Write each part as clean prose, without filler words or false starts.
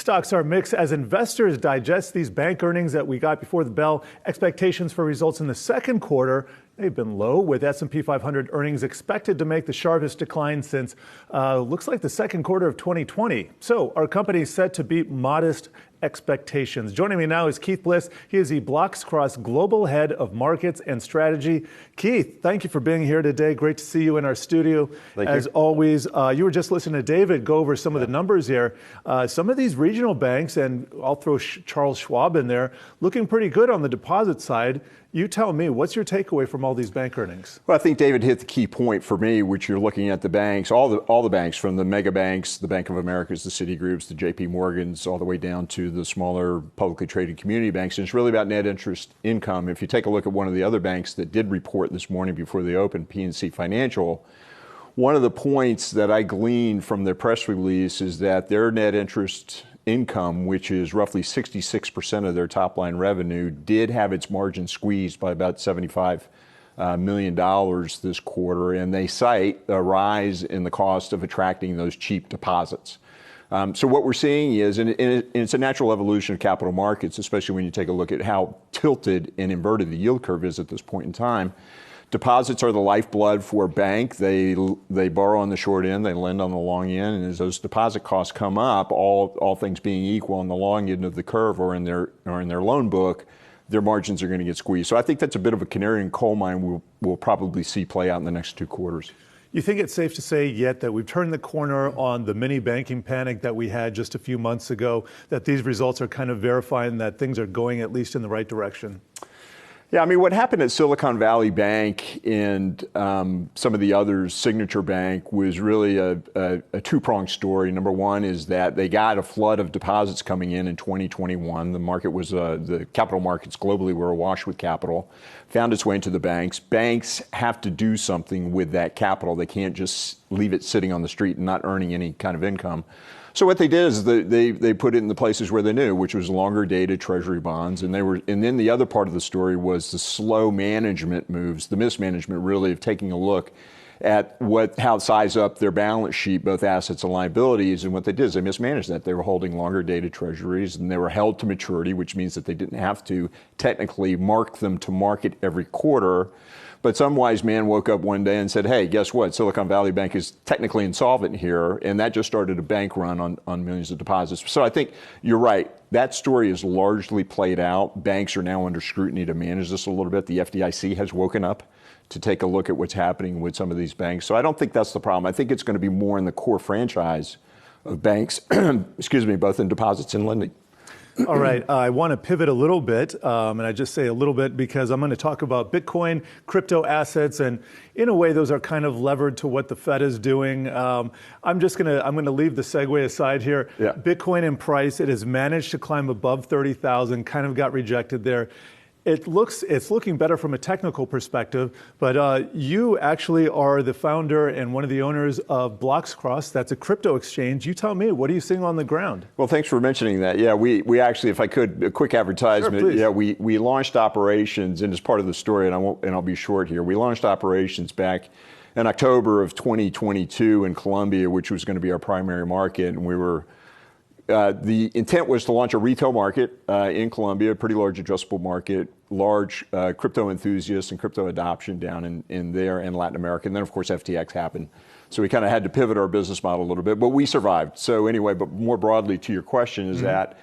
Stocks are mixed as investors digest these bank earnings that we got before the bell. Expectations for results in the second quarter, they've been low, with S&P 500 earnings expected to make the sharpest decline since looks like the second quarter of 2020. So our company is set to beat modest expectations. Joining me now is Keith Bliss. He is the BloxCross Global Head of Markets and Strategy. Keith, thank you for being here today. Great to see you in our studio. As always, you were just listening to David go over some of the numbers here. Some of these regional banks, and I'll throw Charles Schwab in there, looking pretty good on the deposit side. You tell me, what's your takeaway from all these bank earnings? Well, I think David hit the key point for me, which you're looking at the banks, all the banks, from the mega banks, the Bank of Americas, the Citigroups, the JP Morgans, all the way down to the smaller publicly traded community banks. And it's really about net interest income. If you take a look at one of the other banks that did report this morning before they opened, PNC Financial, one of the points that I gleaned from their press release is that their net interest income, which is roughly 66% of their top line revenue, did have its margin squeezed by about $75 million this quarter. And they cite a rise in the cost of attracting those cheap deposits. So what we're seeing is, and it's a natural evolution of capital markets, especially when you take a look at how tilted and inverted the yield curve is at this point in time. Deposits are the lifeblood for a bank. They borrow on the short end, they lend on the long end, and as those deposit costs come up, all things being equal on the long end of the curve or in their loan book, their margins are going to get squeezed. So I think that's a bit of a canary in coal mine we'll probably see play out in the next 2 quarters. You think it's safe to say yet that we've turned the corner on the mini banking panic that we had just a few months ago, that these results are kind of verifying that things are going at least in the right direction? Yeah, I mean, what happened at Silicon Valley Bank and some of the others, Signature Bank, was really a two-pronged story. Number one is that they got a flood of deposits coming in 2021. The market was, the capital markets globally were awash with capital, found its way into the banks. Banks have to do something with that capital. They can't just leave it sitting on the street and not earning any kind of income. So what they did is they put it in the places where they knew, which was longer dated treasury bonds. And then the other part of the story was the slow management moves, the mismanagement really of taking a look at how to size up their balance sheet, both assets and liabilities. And what they did is they mismanaged that. They were holding longer dated treasuries and they were held to maturity, which means that they didn't have to technically mark them to market every quarter. But some wise man woke up one day and said, hey, guess what? Silicon Valley Bank is technically insolvent here. And that just started a bank run on millions of deposits. So I think you're right. That story is largely played out. Banks are now under scrutiny to manage this a little bit. The FDIC has woken up to take a look at what's happening with some of these banks. So I don't think that's the problem. I think it's going to be more in the core franchise of banks, excuse me, both in deposits and lending. All right, I want to pivot a little bit, and I just say a little bit because I'm going to talk about Bitcoin, crypto assets, and in a way, those are kind of levered to what the Fed is doing. I'm going to leave the segue aside here. Yeah. Bitcoin in price, it has managed to climb above 30,000, kind of got rejected there. It's looking better from a technical perspective, but you actually are the founder and one of the owners of BloxCross. That's a crypto exchange. You tell me, what are you seeing on the ground? Well, thanks for mentioning that. Yeah, we actually, if I could, a quick advertisement. Sure, please. Yeah, we launched operations, and as part of the story, and I'll be short here. We launched operations back in October of 2022 in Colombia, which was going to be our primary market, and we were. The intent was to launch a retail market in Colombia, a pretty large addressable market, large crypto enthusiasts and crypto adoption down in there in Latin America. And then, of course, FTX happened. So we kind of had to pivot our business model a little bit, but we survived. So anyway, but more broadly to your question is that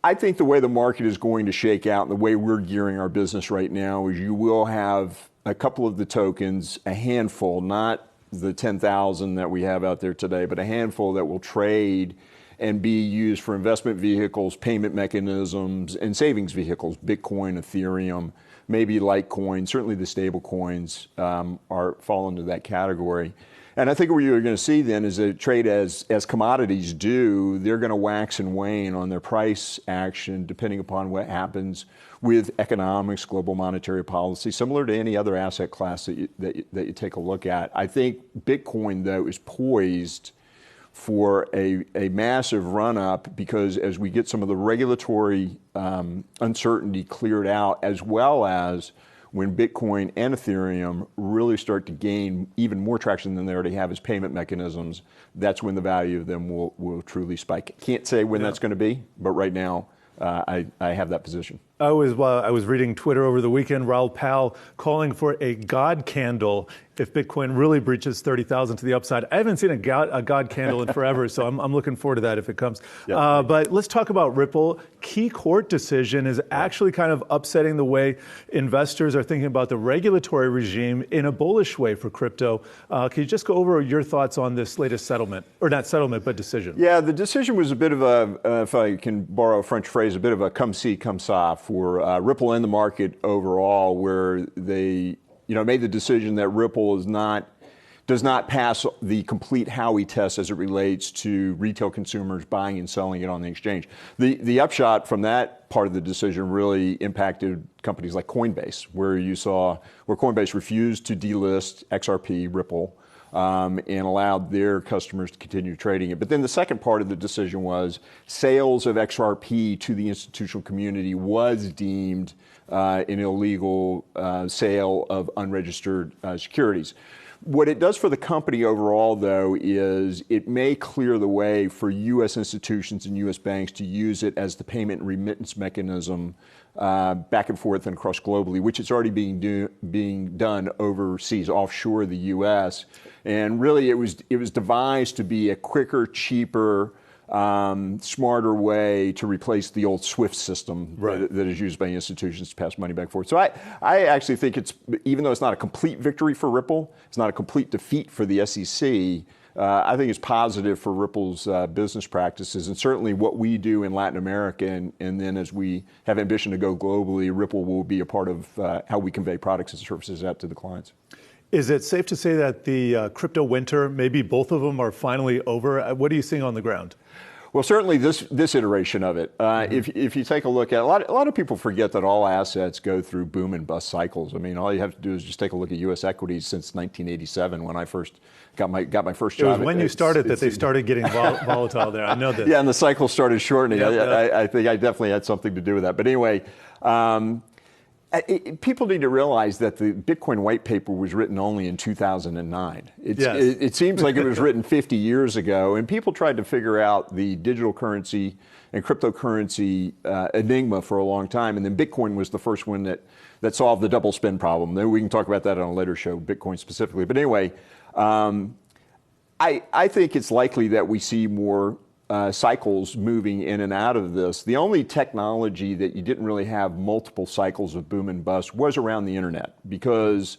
I think the way the market is going to shake out and the way we're gearing our business right now is you will have a couple of the tokens, a handful, not the 10,000 that we have out there today, but a handful that will trade and be used for investment vehicles, payment mechanisms, and savings vehicles, Bitcoin, Ethereum, maybe Litecoin. Certainly the stable coins fall into that category. And I think what you're going to see then is that trade as commodities do, they're going to wax and wane on their price action depending upon what happens with economics, global monetary policy, similar to any other asset class that you take a look at. I think Bitcoin, though, is poised for a massive run-up because as we get some of the regulatory uncertainty cleared out, as well as when Bitcoin and Ethereum really start to gain even more traction than they already have as payment mechanisms, that's when the value of them will truly spike. Can't say when that's going to be, but right now I have that position. I was reading Twitter over the weekend, Raoul Pal calling for a God candle if Bitcoin really breaches 30,000 to the upside. I haven't seen a God candle in forever, so I'm looking forward to that if it comes. Yep. But let's talk about Ripple. Key court decision is actually kind of upsetting the way investors are thinking about the regulatory regime in a bullish way for crypto. Can you just go over your thoughts on this latest settlement, or not settlement, but decision? Yeah, the decision was a bit of a, if I can borrow a French phrase, a bit of a come see, come saw for Ripple and the market overall, where they made the decision that Ripple does not pass the complete Howey test as it relates to retail consumers buying and selling it on the exchange. The upshot from that part of the decision really impacted companies like Coinbase, where Coinbase refused to delist XRP, Ripple, and allowed their customers to continue trading it. But then the second part of the decision was sales of XRP to the institutional community was deemed an illegal sale of unregistered securities. What it does for the company overall, though, is it may clear the way for U.S. institutions and U.S. banks to use it as the payment and remittance mechanism back and forth and across globally, which is already being done overseas, offshore the U.S. And really, it was devised to be a quicker, cheaper, smarter way to replace the old SWIFT system that is used by institutions to pass money back and forth. So I actually think even though it's not a complete victory for Ripple, it's not a complete defeat for the SEC, I think it's positive for Ripple's business practices, and certainly what we do in Latin America, and then as we have ambition to go globally, Ripple will be a part of how we convey products and services out to the clients. Is it safe to say that the crypto winter, maybe both of them are finally over? What are you seeing on the ground? Well, certainly this iteration of it. If you take a look at a lot of people forget that all assets go through boom and bust cycles. I mean, all you have to do is just take a look at U.S. equities since 1987 when I first got my first job. It was when you started that they started getting volatile there. I know that. Yeah, and the cycle started shortening. I think I definitely had something to do with that. But anyway. People need to realize that the Bitcoin white paper was written only in 2009. It seems like it was written 50 years ago, and people tried to figure out the digital currency and cryptocurrency enigma for a long time, and then Bitcoin was the first one that solved the double spend problem. Then we can talk about that on a later show, Bitcoin specifically. But anyway, I think it's likely that we see more cycles moving in and out of this. The only technology that you didn't really have multiple cycles of boom and bust was around the internet, because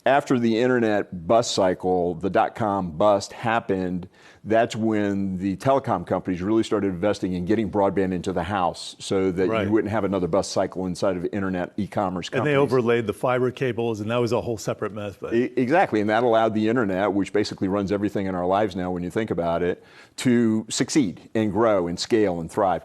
after the internet bust cycle, the dot-com bust happened, that's when the telecom companies really started investing in getting broadband into the house so that you wouldn't have another bust cycle inside of internet e-commerce companies. And they overlaid the fiber cables, and that was a whole separate mess. But exactly, and that allowed the internet, which basically runs everything in our lives now when you think about it, to succeed and grow and scale and thrive.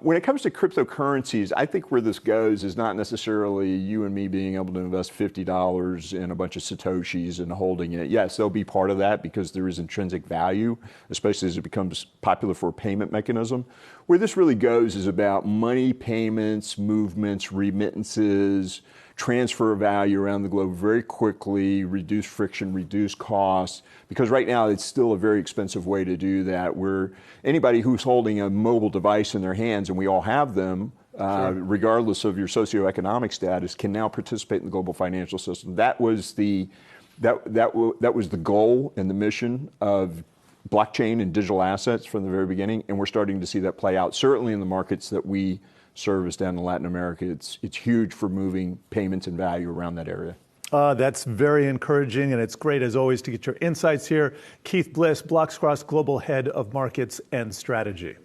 When it comes to cryptocurrencies, I think where this goes is not necessarily you and me being able to invest $50 in a bunch of Satoshis and holding it. Yes, they'll be part of that because there is intrinsic value, especially as it becomes popular for a payment mechanism. Where this really goes is about money payments, movements, remittances, transfer value around the globe very quickly, reduce friction, reduce costs, because right now it's still a very expensive way to do that, where anybody who's holding a mobile device in their hands, and we all have them, regardless of your socioeconomic status, can now participate in the global financial system. That was the goal and the mission of blockchain and digital assets from the very beginning, and we're starting to see that play out, certainly in the markets that we service down in Latin America. It's huge for moving payments and value around that area. That's very encouraging, and it's great, as always, to get your insights here. Keith Bliss, BloxCross Global Head of Markets and Strategy.